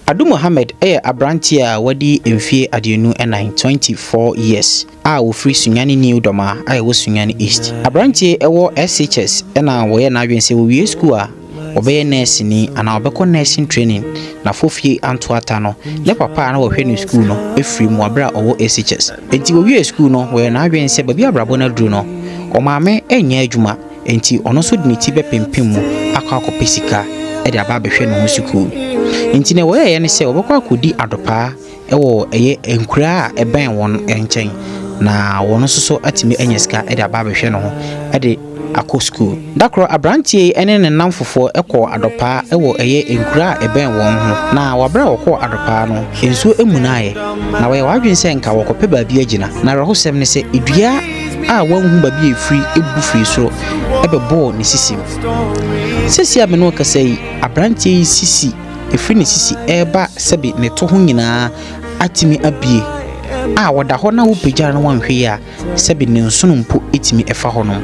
Adu Mohammed abranti a wadi mfie adienu enan 24 years a wo free Sunyani New Doma a wo Sunyani East. Abranti ewo SHS na wo ye na adwense wo wie school a obeye nurse ni ana obekọ nursing training na fofie Antoata no ne papa na wo hwe no school no efiri mu abra owo SHS. Enti wo wie school no wo ye na adwense babi abrabo na duru no o maame enya adwuma enti ono so dini ti be pempem mu akọ pesika e de aba behwe no school. Enti ne wo ye ne se obekọ akodi adopa ewo eye enkura a eben won enchen na wono soso atimi enyeska e de aba behwe no ho e de akọ school. Dakro abrantie ene ne namfofo ekọ adopa ewo eye enkura eben won ho na wabra wokọ adopa no enso emunaye na we wadwense nka wokope baabi agina na rahosem ne se edua a wanhu baabi efiri ebu firi so ebebo ne sisi sisi ameno kasai abrantie sisi efiri ne sisi eba sebi ne to ho nyina atimi abie a wada ho na wo pejara no wanhwe ya sebi ne nsono mpo etimi efa ho no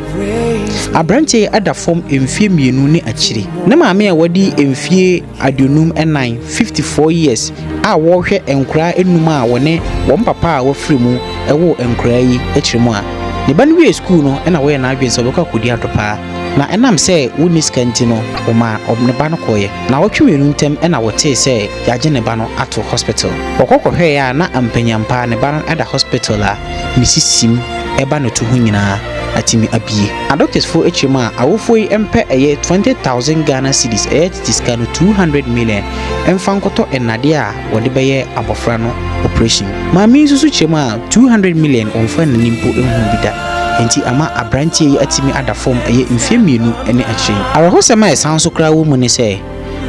abrantie ada form emfie mienu ne akire ne maame a wadi emfie adionum enan 54 years a wo hwe enkura enum a wone won papa a wafiri mu ewo enkura yi akire mu a ne ba no wie school no na wo ye na adwense obekọ akodi adopa na enam se woni skanti no oma obne ba no koye na wotwewenu ntem na wote se yaje ne ba no ato hospital okokọhwe ya na ampanyampa ne ba no ada hospital a misisim eba no to ho nyina atimi abie a doctors for echema awofo yi empe eye 20,000 Ghana cedis tiskano 200 million emfankoto enade a wode beye abofra no operation mami susu chema 200 million onfa nanimpo ehun bida enti ama abrantie yi atimi ada form eye mfie mienu ene akyen arahosema esanso kra wo mu ne se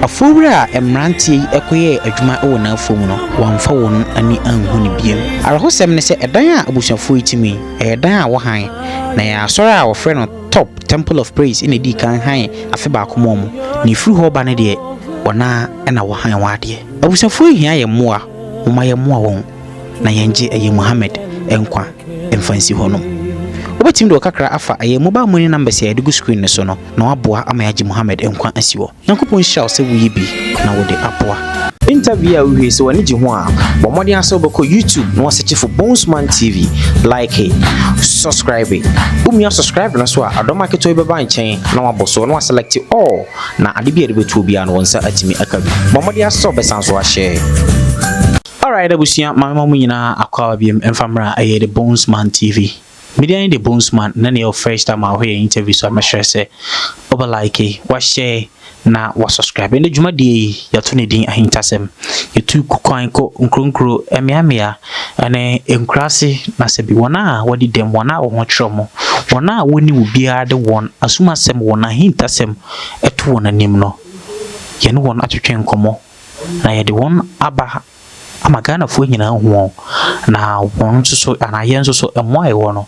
afowura emrantie yi ekoye adwuma ewo na afom no wamfa won ani anhu ne biem arahosem ne se edan a abusuafo yitimi edan a wo han na ya sori a wo frɛ no top temple of praise in edi kan han afi ba komo mu ni furu ho ba ne de wona na wo han wa de abusuafo hia ye moa uma ye moa won na yenje eye Mohammed enkwa emfansi hono obetim do kakra afa aye mobile money number se edigu screen ne so no na waboa ama yaji Mohammed enkwa asiwo yankopon hia se wuyi bi na wo de aboa interview we so wani ji ho a bo modi aso beko YouTube no search for Bonesman TV like it subscribe it subscribe na so adoma keto be ba nchen na waboso no select all na ade bi betu obi an wonsa atimi akabi bo modi aso be sanso a share. Alright, abusia mama mu nyina akwa biem emfamra aye the Bonesman TV media in the Bonesman na ne your first time I hear interview so I'm sure say over like wa share na wa subscribe in the juma dey ya to ne din ahintasem yetu kwan ko nkronkro emiamia ane enkrase na se bi wona wadi dem wona wo ho kyeremo wona woni ubia de won asuma sem wona ahintasem eto wona nim no ye no won atwetwe nkomo na ye de won aba amagana fo nyina ho na won so ana yen so emoa e wono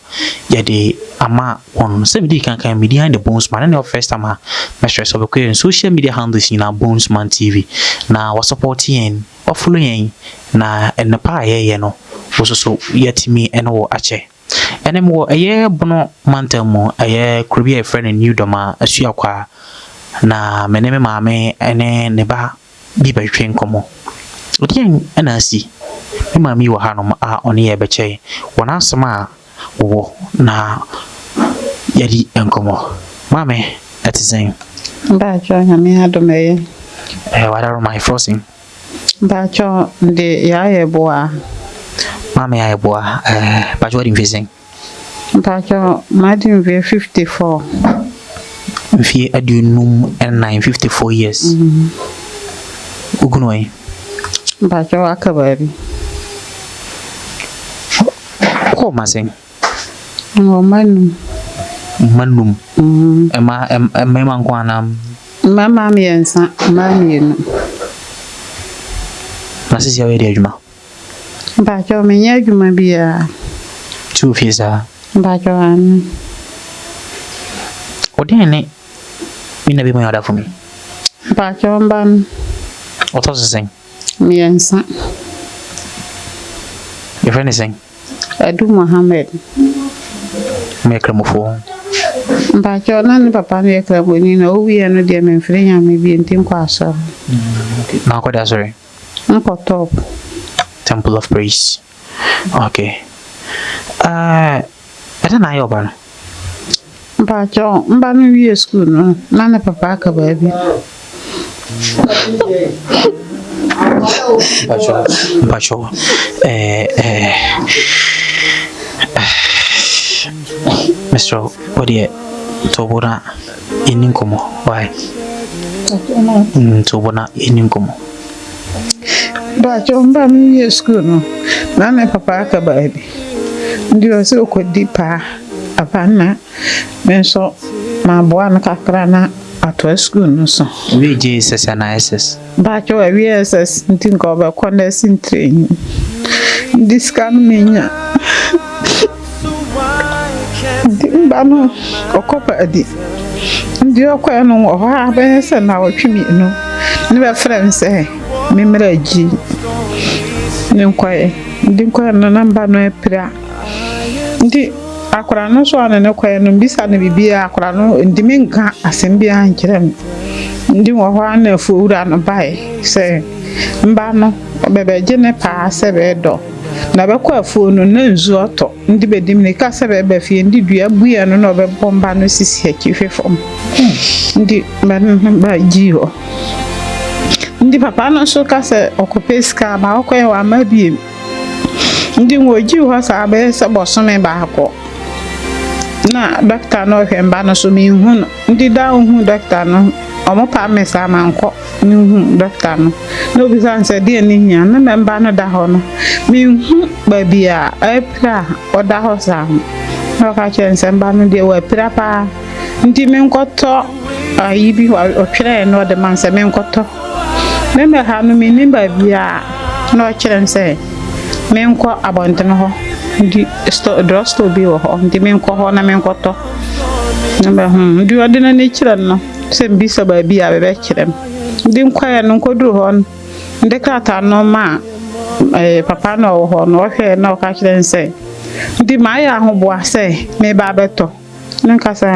ye de ama won se medi kan media in the Bonesman na first time ma stress of the social media handles in Bonesman TV na wa support yen wa follow yen na en pa ye no wo so yetimi en wo ache enem wo eye bono mantamo eye krobi e friend New Doma asua kwa na meneme maame ene ne ba bi ba twen komo odien anasi me mami wo hanom a oni ye beche wona asema wo na yadi enkomo mame atizen ba cho nyame adome wada my frosting ba cho de ya ye boa mame ya ye boa ba jo di mfising ba cho madin ve 54 mfie adunum and 954 years ugunoi ba cho akababi ko masing o manum ema nkwanam mama miensa mamienu masisi yawe de adwuma ba cho menya adwuma bia tu fiesa ba cho an odene mina bi mo yada for me ba cho mban oto sing miensa your friend is saying Adu Mohammed mekramofo ba cho na ni papa no yekraboni na o wi eno de memfre nya me bi ntim kwa so na ko da sorry Top. Temple of Praise. Okay. I don't know about. Mpacho, mba no wie school no, na ne papa aka baabi. Bacho. Mr. What do you Tobona ininkomo? Why? Tobona ininkomo. Mpacho, mba no wie school no, na ne papa aka baabi. Ndi o se okodi pa apana menso ma boa na kakra na atwa school no so. We Jesus and ISS. Mpacho we SS ntinko ba kona sintrain. This can menya. Bano okopa adi ndi okwa no ho ha ben se na wotwimi no ne be friends memra ji ne nkwaye ndi nkwaye no namba no epira ndi akora no so ana ne kwaye no bisa na bibia akora no ndi menka asembia ankyerem ndi wo ho ana fuura no bai se mba no bebeje ne pa se be do na bekwa afuo no na nzu oto ndi bedim ne ka se be fie ndi dua buya no na obebomba no sisi akifefom ndi ba jiho ndi papa no so ka se okopeska ba okwe wa mabiem ndi ngoji ho sa be se bosome ba akọ na doctor no hwemba no so mi hu ndi da hu doctor no omo pa mesa manko ni hu doctor no no bi san se die ni nya na memba no da ho no mi hu ba bia epra oda ho sa no ka chen se mba no de wa pira pa ndi mi nkoto ayi bi wa otwere no de man se mi nkoto me ha no mi ni ba bia no chen se mi nko abonten ho ndi drugstore bi ho ndi mi nko ho na mi nkoto na ba ndi odina ni kiran no se mbisa ba bia be kirem ndi nkwaya no nkoduru ho ndekata no ma papa no ho no hwe na ka kiran se ndi ma ya ho bo ase me ba beto nka sa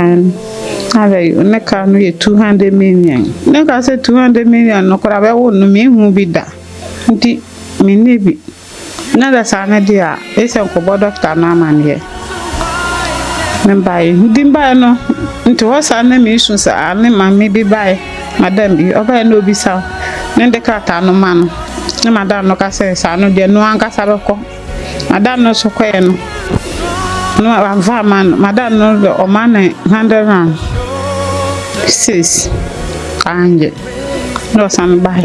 ale ne ka no ye 200 million ne ka se 200 million no kora be wo no me hu bi da ndi me nebi na da sa na dia ese ko bo doctor na manie membai ndi mba no nti ho sa na me isu sa ane ma me bi bai madam bi oba na obi sa ne ndekata no ma no ne madam no ka se sa no de no anka sa be ko madam no so ko no no anva man madam no de o man 106 anje no san bai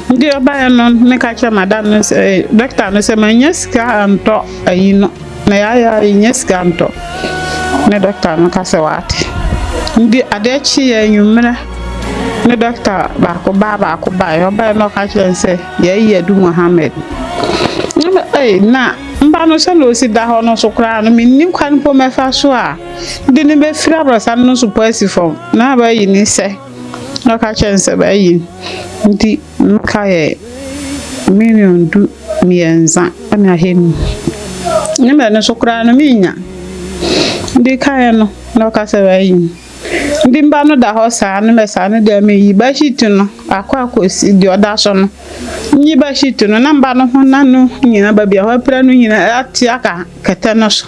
ndi oba no ne ka cha madam no se doctor no se manyeska anto ayino na ya nyeska anto ne doctor no ka se wate ndi adechi ya nyumra ne doctor ba ko ba yo ba no ka cha se ya Yedu Mohammed na mba no se no si da ho no so kra no minni kwan po mefa so a ndi ne be fira brosa no so poesi fom na ba yi ni se no ka cha se ba yi ndi nka ye million du mienza ana hem ne me no so kra no minya ndi ka no no ka se ba yi ndi mba no da ho sa no me sa no de me yi ba shitu no akwa si di oda so no nyi ba shitu no na mba no ho na no nyina ba bia ho pra no nyina ati aka kete no so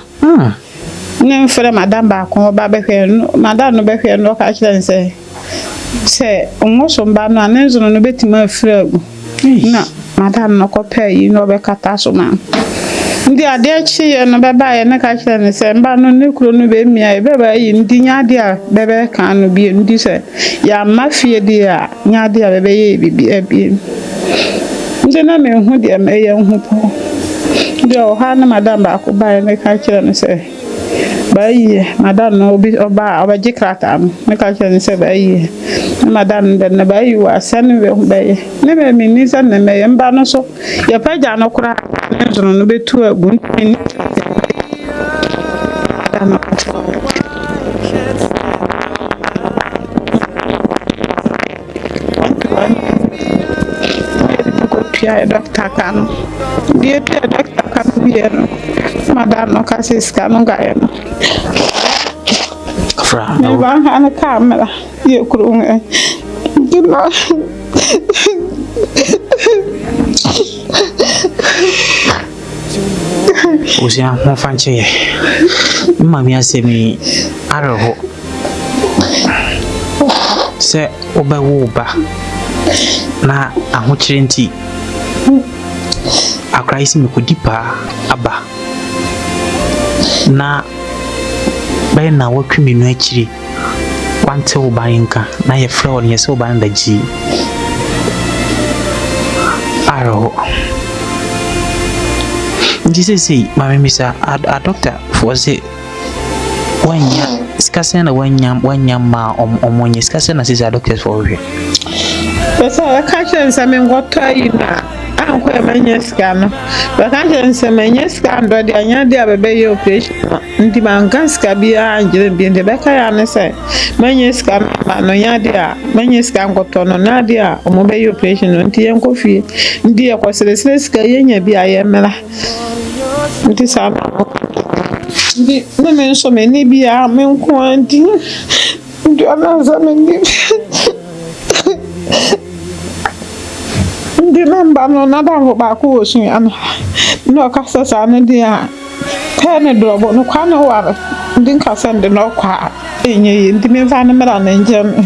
ne mfere madam ba ko ba be hwe no madam no be hwe no ka kire nse se onwo so mba no anenzo no betima afira agu na madam no ko pa yi no be kata so ma ndi ade chi ye no be ba ye ne ka kire nse mba no ne kuro no be mia e be ba yi ndi nya ade a be be kan no bi ndi se ya mafie de a nya ade a be be ye bibi abi ndi na me hu de me ye hu po ndi o ha na madam ba ko ba ye ne ka kire no se bayi madam no obi oba jikrata me ka kire se bayi madam de na bayi wa san we bayi ne be mi ni san ne me mba no so ya paja no kura ne zono no betu agu ni ya doctor kan dia doctor kan dia madam no ka se scan ga ya no Fra ne ba ana kamera ye kurunga Osia mo fanche mami asemi areho se obawo ba na ahokyere nti akra isi me kodipa aba na bae na watwi no akiri wante wo banka na ye frɛ wo ne se wo ban da gi areho Say, Mammy Missa, a doctor for say 1 year, scarcely 1 year, ma on 1 year, scarcely as a doctor for you. But I can't say, I mean, what are you now? I'm quite many scan, but I can't say many scan, but I know they have a baby operation. The man can scabia and be in the back. I say, many scan, no yadia, many scan got on Nadia, or mobile operation on tea and coffee. Dear, was the sky, be I am. This are the women so many be a men quantity. Do another many. The number no another back was no castles are no dear. Penny drop no corner water. Didn't send the no car. In the main animal and engine.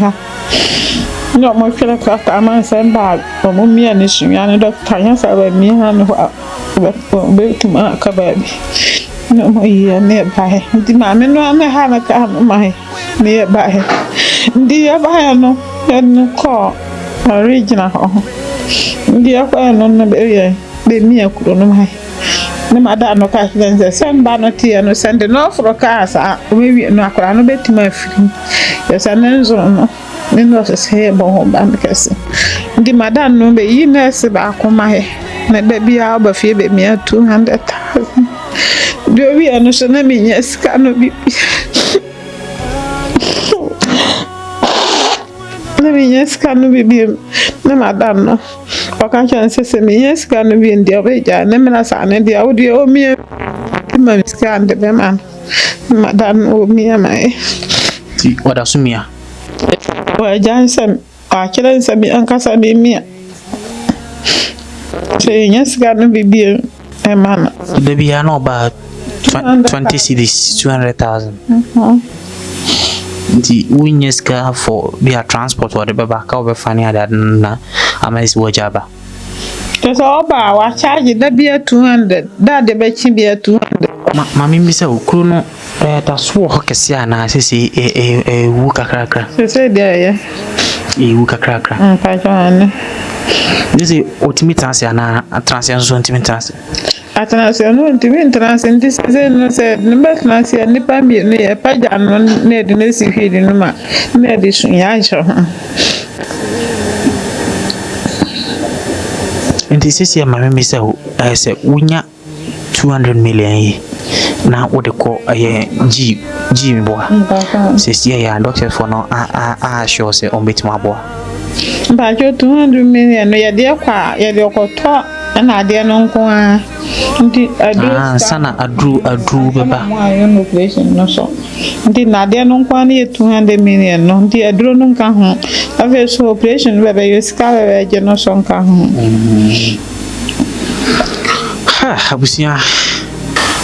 No more feel like a man sent back from me and issue and doctor. Yes, I will me and wait to my cupboard. No more year nearby. The mammy no have a car my nearby. Dear Biano, no call original home. Dear Biano, no baby, be me a coronum. No matter no cash, then the send banity and send an offer of cars. Maybe no crown bit to my friend. Yes, I know. No say about because the madam no be you nurse back on my baby Alba Phoebe me 200,000. Do we understand me? Yes, cannot be. Let me yes, cannot be. No, madam, no. Or can't say me? Yes, cannot be in the way. Never and the audio me. My scan the man. Madam, oh, me and my. What else, Mia? Well, Johnson, I can't say me, Uncle Sammy. Saying yes, gonna be a man. The be no about 20 cities, 200,000. The winners car for be a transport or the back over funny that I'm a wajaba. That's all about what charge that be a 200. That the bet be a 200. Mammy Miss Okuno, that's what Hockesia and I say a wooka cracker. So say there, a wooka cracker. This is ultimate answer and a transient ultimate answer. At an answer, no, to win transient. This is said, no best Nancy and Nipper me near Pajan, near the Nancy feeding Numa, near this Yanshaw. And this is your mammy, Miss I said, Winya 200 million. Now what they call a G boy. Says yeah, doctors for no sure say on bit my boy. But you 200 million, no, your dear qua, your talk, and I dear no qua. Sana, I drew, Baba. No place, no so. Did not dear no qua near 200 million, no, dear drew no come home. A very operation where you scour a general song come home. Ha, Abusia.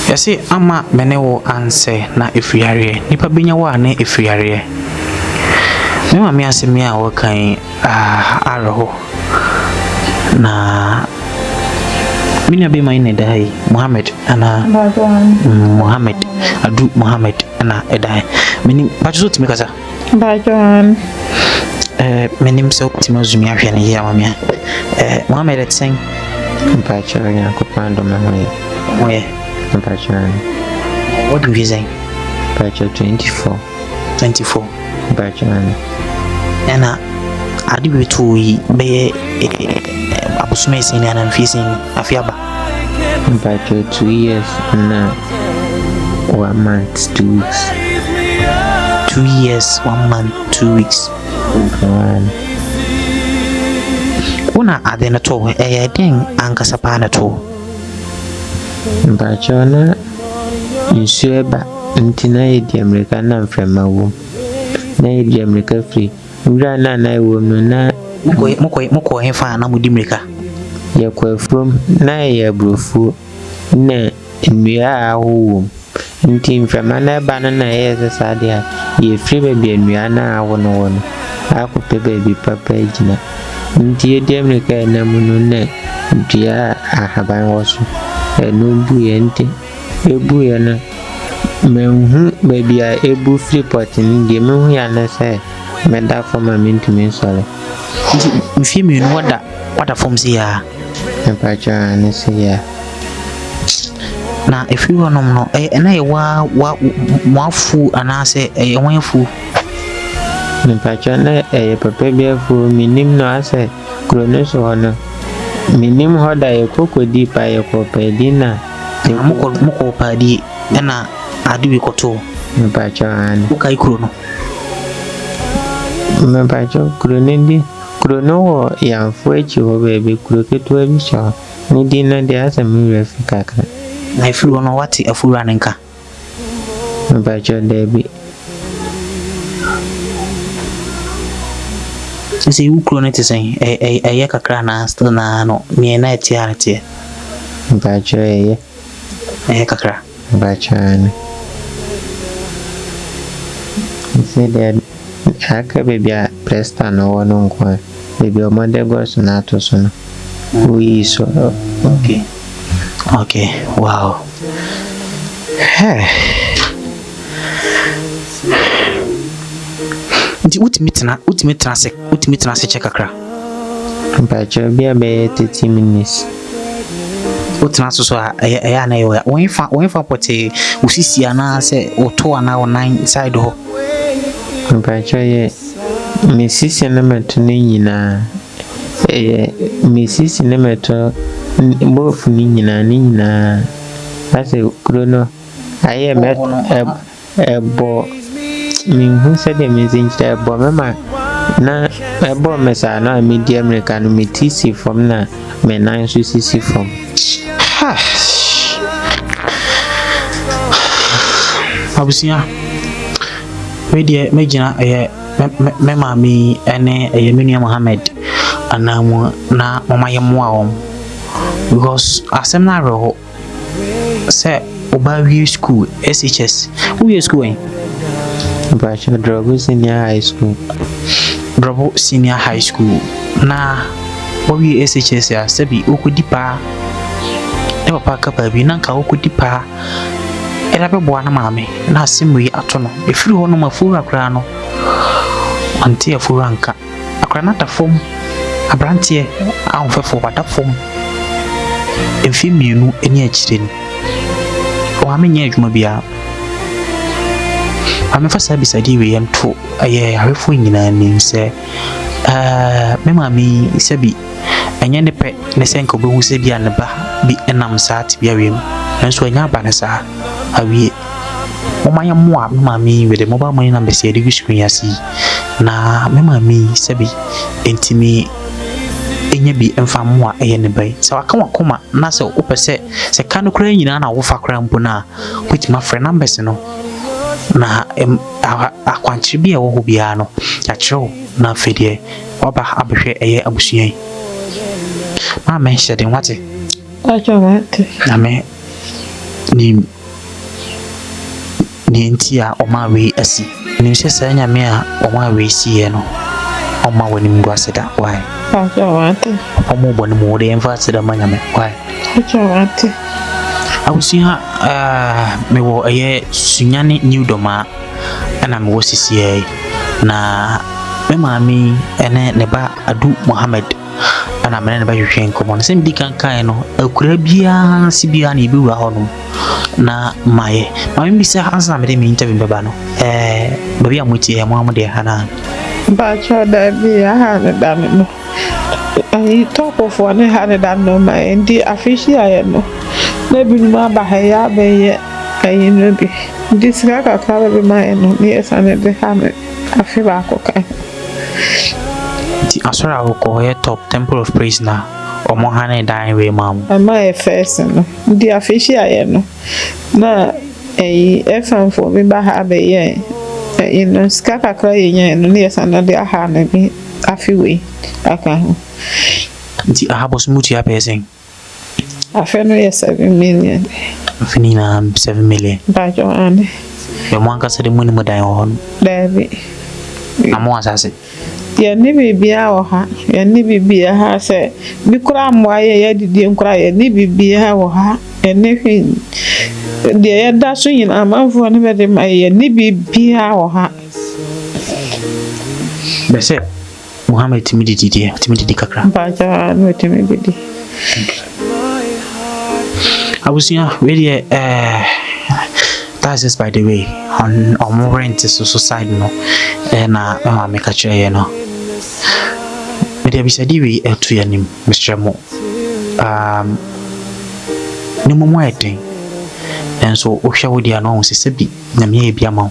Yasi ama menewo anse na efriare nipa benya wa na efriare me ma me asemi a wakan aroho na minya be mai ne dai Muhammad ana Muhammad adu Muhammad ana edai meni pacho timi kasa bajon menim so timi zumi ahwe ne ya mamia Muhammad etsen pacho ya kopando memory oye what do you say? Batch 24. 24. Batch and I do it to be a smaking and I'm facing a fiaba. Batch 2 years and 1 month, 2 weeks. 2 years, 1 month, 2 weeks. Una adena to a ding ankasapana to. Bachona insueba ntina yedi America na mfrema wo na yedi America free ura na na wo no na mko hefa na mudi America ye kwafrom na ye brofu na nnua awo nti mfama na ba na ye sesade a ye free baby nnua na awo no wono akope baby papa ejina nti ye dem ne ka na mu no na dia ahaban woso eno bu ye nti ebu ye na menhu baby a ebu free pot ni de menhu ya na say meda for ma mintumi sole mfie me no wada form si ya Mpacha ne se ya na if you no no na ye wa fu anase e wan fu Mpacha na papa bia fu minim no ase krono so hono minim hoda ye kokodi pa ye kopedi na moko padi na adu bi koto Mpacha an ukai krono Mpacha krono ndi krono wo ya fu echi wo bebe kroketo abi sha ni di na de ase mi refi kaka na if you no wati afuru anenka Mpacha debi se u krono te sen ye kakra na still na no me na etiarete Mpacha ye kakra Mpacha an se de aka baby a presta no wono nko baby o mande gos na to so no we so okay wow hey ndi utimi tena se check kakra Mpacha bia be 30 minutes utena so aya na yo won fa pote usisi ana se oto ana online side ho Mpacha ye mesisi na meto ni nyina mesisi na meto bofu ni nyina ase krono aye met ebo minhu se de mezinchi ebo mema na ebo mesa na media america no metisi from na menan so sisi from abusia media megina me mami ene Yemenia Mohammed anamu na mama yemwa because asem na reho say obawie school SHS we school en Mpacha Drobo Senior High School na we SHS ya sebi okudipa e papa kapa bi nanka okudipa era be boa na mame na asimwe atono efiri ho no mafuru akra no anti afuru anka akra na tafom abrantie ahofefo badafom emfi mienu eni akire ni o amenye adwuma bia amefa sabisadi we yento aye ahefo nyina nim se me mami sabi enye ne pe ne senko be hu se bia ne ba bi enam saat bia wiem enso anya ba ne sa awie omanya moa me mami we de mobile money number se de screen yasi na me mami sabi entimi enye bi emfa moa eye ne bai se waka wakoma na se opese se kanu kra nyina na wo fa kra mpo na which my friend numbers no na akwanchi bia wo bia no ya chiro na fedie oba abehwe eye abusuan ma me shede wate ajawate na me ni ntia oma we asi ni se sa nya me a oma we sie no oma woni mdu aseda why ajawate omo boni mu de enfa aseda manya me why ajawate awusia me wo eye sunyane new doma ana me wo sisie na me mami ene ne ba Adu Mohammed ana me ne ba hwehwe nkomo no sem di kankan no akura bia sibia na ebi wura hono na maye mami bisa hansa me de me interview baba no baby amuti e mo amde hana ba cha da bi ha na da me no ai top of one ha na da no ma ndi afishi aye no na bi ma ba ha ya be ye ayi no bi disika ka ka be ma no ni esa ne be ha me afi ba ko ka ti asora ko ye top Temple of Praise na omo hane dan we mam ama e first no ndi afishi aye no na ai efan fo bi ba ha be ye ayi no skaka ka ye no ni esa na de ha na bi afi we aka ho nti ahabos mutu ya pesen Afe no yɛ 7 million. fini na 7 million Bajo ane. be mo anka sede muni mo dan ho Dabi. amo asase Yɛ ni bibia wɔ ha. Yɛ ni bibia ha sɛ bi kura mmoa yɛ didi nkura yɛ ni bibia wɔ ha. Yɛ ni hwin. Deɛ yɛda so nyina amanfoɔ no bɛde ma yɛ ni bibia wɔ ha. be se Muhammad timididi kakra Bajo ane otimi bidi. abusia we dey that's just by the way on more rent so side no na me ka kire ye no me dey bisadi we etu yanim Mr. Mo ni mo mo eten enso o hwa wo dia no se sebi na me bia ma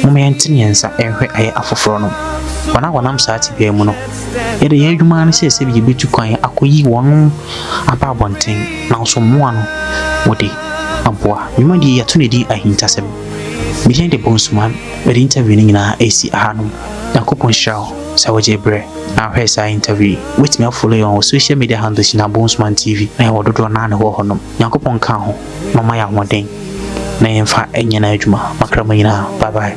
mo me ntini ensa ehwe aye afoforo no wana msaati bia mu no yede ye adwuma no se sebi betu kwan akoyi won aba bonten na so mo ano wode aboa nyuma di yato ne di ahintasem behind the bones man the interview ni na AC ahanum yakopon shaw sawaje bre na hwe sa interview with me follow you on social media handles na Bonesman TV na wododo na ne ho honom yakopon ka ho mama ya hoden na yemfa enye na adwuma makrama yina bye bye.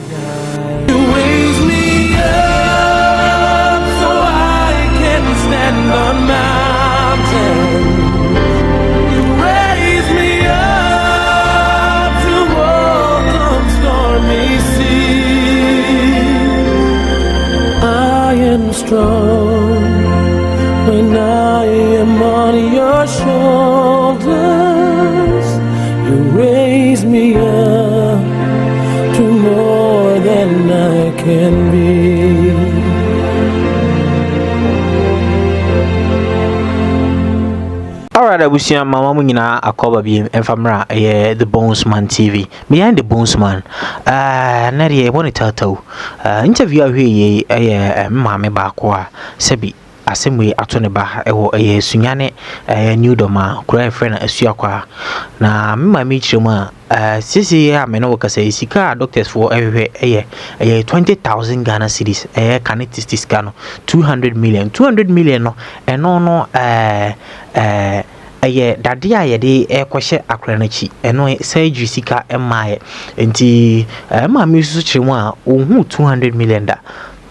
Strong when I am on your shoulders, you raise me up to more than I can be. Alright, abusia mama mu nyina akoba bi emfamra the Bonesman TV behind the Bonesman na dey woni tatau interview ahwe mama ba ko a sebi asemwe ato ne ba ewo sunyane new doma kura friend asuakwa na mama mi chiremu a sisi ya me no wakasa sika doctors for ehwe 20,000 Ghana cedis canitis cano 200 million no eno no dade a yede kwahye akra na chi eno surgery sika emaye nti ma me susu chiremu a ohu 200 million da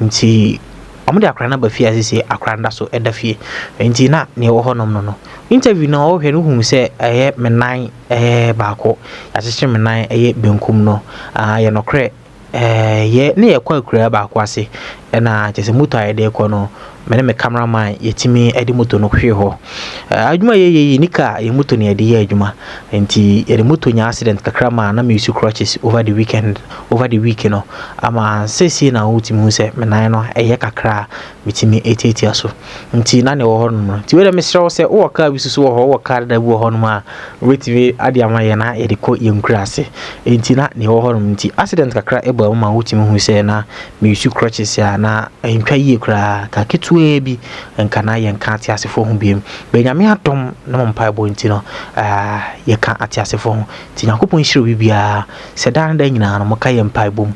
nti amude akra na ba fie asese akra nda so edafie nti na ne wo honom no interview na wo hwe no hu se menan baako yasese menan benkum no ye nokre ye ne ye kwa akra baako ase na chese moto ayede ko no me cameraman yetimi edi moto no hwe ho adwuma ye nika ye moto ne edi ye adwuma nti ye moto nya accident kakra ma na me use crutches over the week no ama sesi na utimi hu se menan no kakra mitimi 88 aso nti na ne wo ho no nti we de mesrew se wo ka bisusu wo ho wo ka da bu wo ho no ma wetimi ade ama ye na ye de ko ye nkurase nti na ne wo ho no nti accident kakra eba ma utimi hu se na me use crutches ya na entwa ye kra ka ketu bi nkana ye nka atiasefo ho biem benyame atom na mompa ebo nti no ye ka atiasefo ho ti yakopon hiro bibia sedan da nyina no moka ye mpa ebom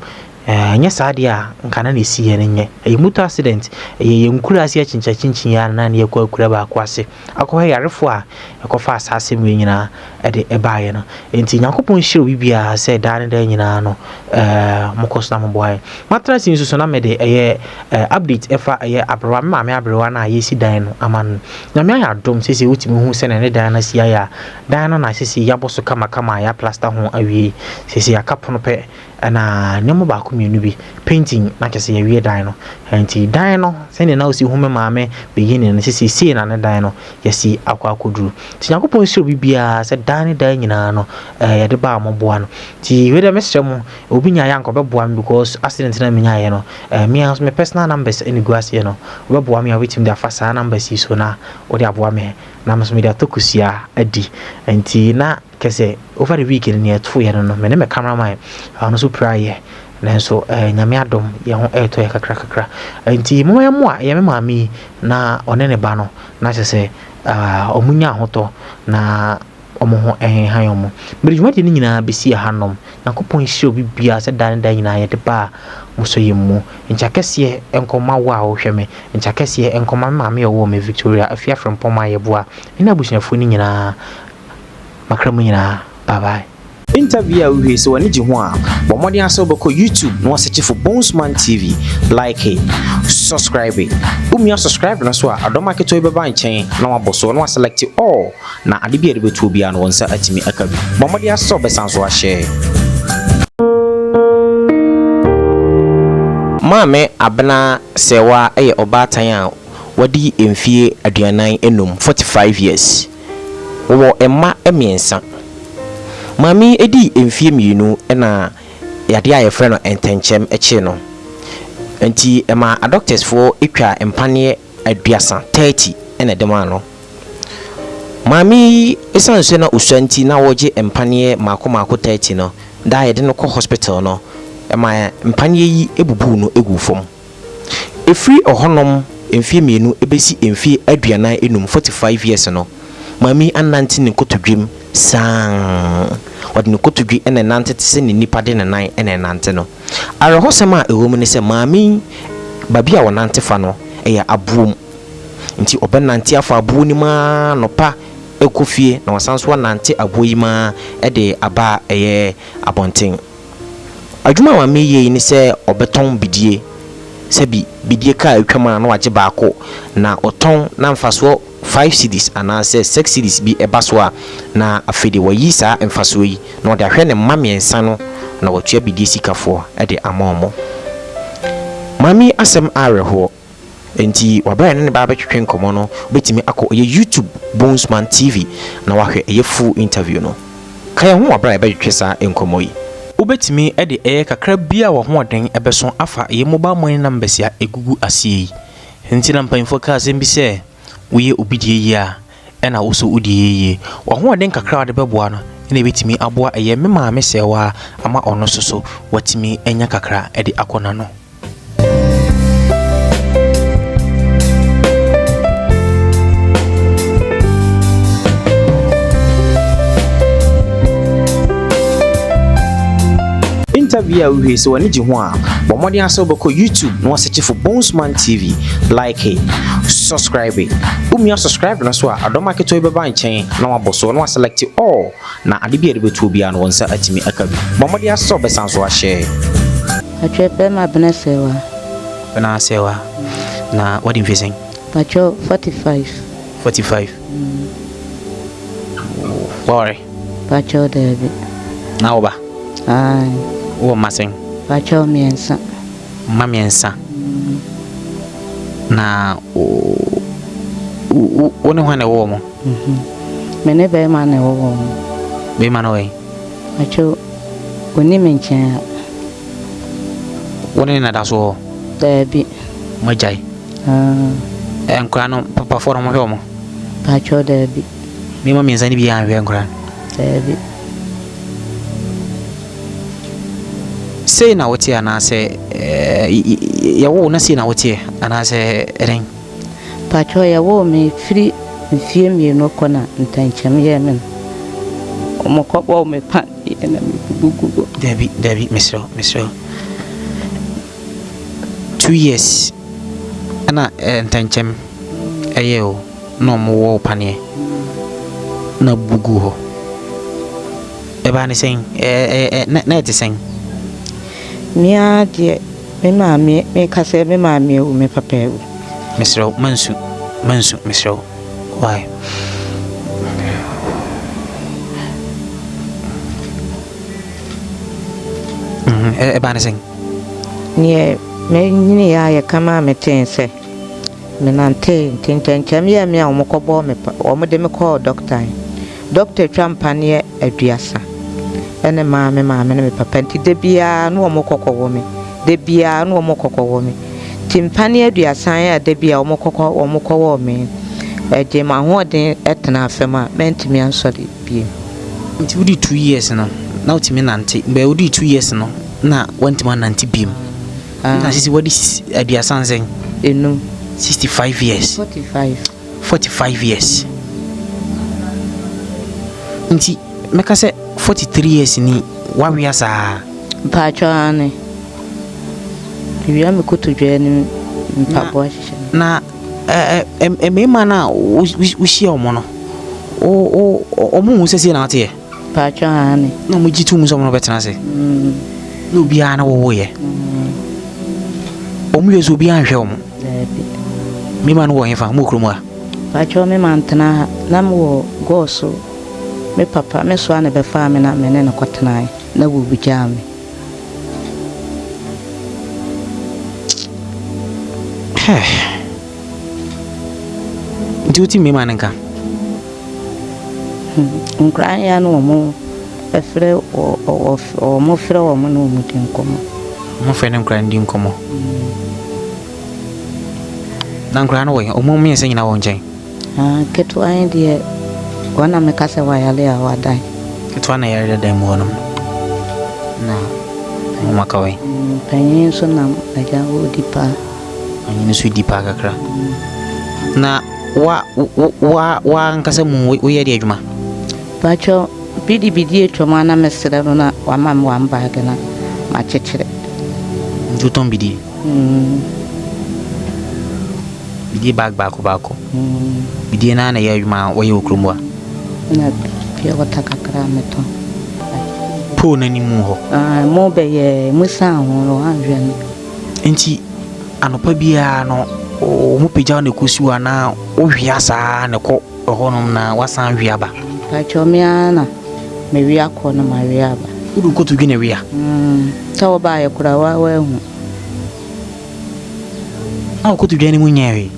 nya saade a nkana na esi ye nye motor accident ye nkura ase chinchin ya na ne yakwa kura ba akwase akwa yarefo a ekofa asase mu nyina de ebaaye no enti yakopon hiro bibia se dan da nyina no mokos na moboy matra sin so na mede update efa abrewa mama abrewa na yesi dan no aman nyame ya dom sese wutimi hu se ne dan na sia ya dan no na sese yaboso kama ya plaster ho awie sese akapono pe na nyemo ba ko mienu bi painting na kese ya wie dan no enti dan no se ne na osi hu me maame beginning na sese na ne dan no yesi akwa akoduru ti yakopon siro bibia se dan nyina no ya de ba moboa no ti we de mesrem obi nya ya nkobeboa me because accident na menya ye no me as me personal numbers any guas ye no obeboa me a wetim da fasa numbers so na odi aboa me na maso me da tokusia adi enti na kese over the weekend ne eto ye no me cameraman no so praye nanso nyame adom ye ho eto ye kakra enti mo a ye me maami na one ne ba no na kese omunya hoto na omo ho han omo mberejuma de nyina besi hanom yakopon hiro bibia se dan nyina ye de ba muso yemu nchakese enkoma wa wo hweme nchakese enkoma maame wo me Victoria afia from poma yeboa ina busuafo ni nyina makramu nyina bye bye. Interview we so wani ji ho a bomodi aso beko YouTube no search for Bonesman TV, like it, subscribe it. Subscribe na so a adoma keto e beba nchen na waboso na select all na ade bia de betu bia no wonsa atimi akabi bomodi aso besanso a share. Mame abna sewa eye obatan a wadi emfie aduanan enum 45 years wo emma emiensa. Mami edi emfie mienu na yade a yefre no entenchem eche no enti ema a doctors for etwa empane aduasa 30 ena dema no. Mami esanso na usanti na woje empane mako 30 no da yede no ko hospital no ema empane yi ebubu no egu fom efri ohonom emfie mienu ebesi emfie aduanan enum 45 years no. Mami ananti ne kotodwem sang wadi ne kotodwi ene nante tse ne nipa de ne nan ene nante no arehosema ewom ne se mami babi a wonante fa no eya abuom nti obenante afa abuo ni ma no pa ekofie na wasanso nante abuo yi ma ede aba eye abonten adwuma wa me ye ni se obeton bidie sebi bidie ka atwama na waje baako na oton na mfaso 5 cedis ana se 6 cedis bi ebaswa na afede wayi sa mfaso yi na ode ahwe ne mamiensa no na watua bidie sikafo ede amomo. Mami asem areho enti wabra ne ba betwetwe nkomo no betimi akọ ye YouTube Bonesman TV na wahwe ye full interview no kaya ho wabra betwetwe sa nkomo yi ubetimi ede kakra bia wo hoden ebeso afa ye mobile money numbers ya egugu asie enti na mpanfo ka asem bi se uye obidie ya ena uso udie ye wo hoden kakra de beboa no ina betimi aboa eye me maame sewa ama ono soso watimi enya kakra ede akona no. Interview we so wani ji ho a bomodi aso beko YouTube no search for Bonesman TV, like it, subscribe it. Subscribe na so a adoma keto e beba nchen na waboso na select all na ade bia de betu bia no wonsa atimi akabi bomodi aso besanso a share Achepe ma bena sewa na what investing pacho 45 worry pacho David na oba ai wo maseng pacho miensa na one hwane wo mo mene be ma ne wo mo be ma no we pacho oni menchen wone na daso David majai enkra no papa for mo hwe mo pacho David mi ma miensa ni bi an hwe enkra David say na wote anase yawo na say na wote anase eren pacho yawo me free mfie mienu kona ntanchem ye men omokopwo me pan ena gugu David misro 2 years ana ntanchem ayo no mo wo panie na bugu ho eba ni sen na etisen mia de me maame me kase me maame o me papa o misro mansu misro why ebanesen nie me nyini ya kama metense me nante tintenchem ya me omokobo me omode me call doctor trampane aduasa ene maame ne me papa nti de bia no omokokwo me de bia no omokokwo me timpane aduasan ya de bia omokokwo me eje ma hoden etena afema mentimi ansori bia nti wudi 2 years no na utimi nante mbe wudi 2 years no na wantima nante bim na sisi wadi aduasan zen enu 65 years 45 years nti meka se 43 years ni wawiasa pacho ane Wia me kotodwe ni mpabo ahye. Na mema na wo hia omo no. Omo hu sese na ate ye. Pacho ane. Na mo jitu mu so mo betena se. No bia na wo ye. Omo yeso bia anhwe omo. Mema no wo hefa mo kromo a. Pacho me mantena na mo go so. Me papa me so ane be fa me na me ne kotena na wo bujame. Duty me manenka. Nkran ya no mo efre o mo frɛ o mo no mo tin komo. Mo frɛ ne nkran din komo. Na nkran no wo o mo me yɛ nyina wo nkyɛn. Ketu an de wana me kasa wa yale a wadan. Ketu na yare da mu wonom. Na mo makawai. Panyin so na aja wo dipa. Anyi so dipa kakra. Na wa nkasa mu wo yɛ de adwuma. Pacho bidi etwoma na mesere no na wa mam wa mba ga na ma chechire. Njuton bidi. Bidi bag bako. Bidi na yɛ adwuma wo yɛ okromwa. Na pia wata kakra meto. Po na ni mu ho. Mo be ye musa ho ro anhwe no. Enti anopa bia no o mu pejaa na kosuwa na o hwia saa ne kɔ honom na wasan hwia ba. Pacho me ana me wi akɔ no ma wi aba. Udu kotu gwe na wia. Ta wo ba ye kura wa hu. Kotu gwe ni mu nyawe.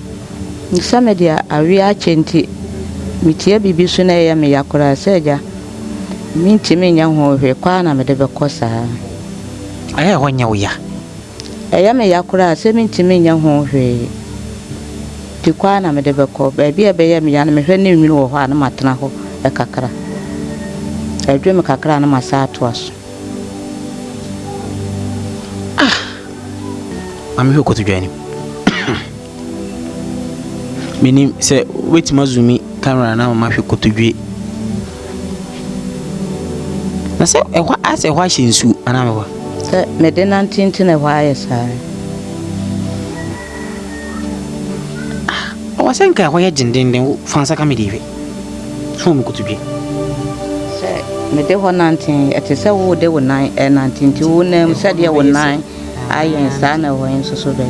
Nsa me dia awi a chenti mitie bibi so na ye me yakura seja. Minti me nya ho hwe kwa na me de be kosa. Aya ho nya wo ya. Eya me yakura se minti me nya ho hwe. Ti kwa na me de be ko ba bia be ye me ya na me hwe ne nwini wo ho a na matena ho e kakra. Edwe me kakra na masa ato aso. Mami hwe kotu gwe ni. Mini se wait mazumi camera na mama hwe kotu gwe. Na se ehwa ase ehwa hyensu ana me wa. Se me de nantinti na ehwa ayesa. Wasenka ehwa ye jindenden fansa ka me diwe. So me kotu gwe. Se me de ho nantin ete se wo de wo nan nantinti wo nam se de wo nan ayen sa na wo enso so be.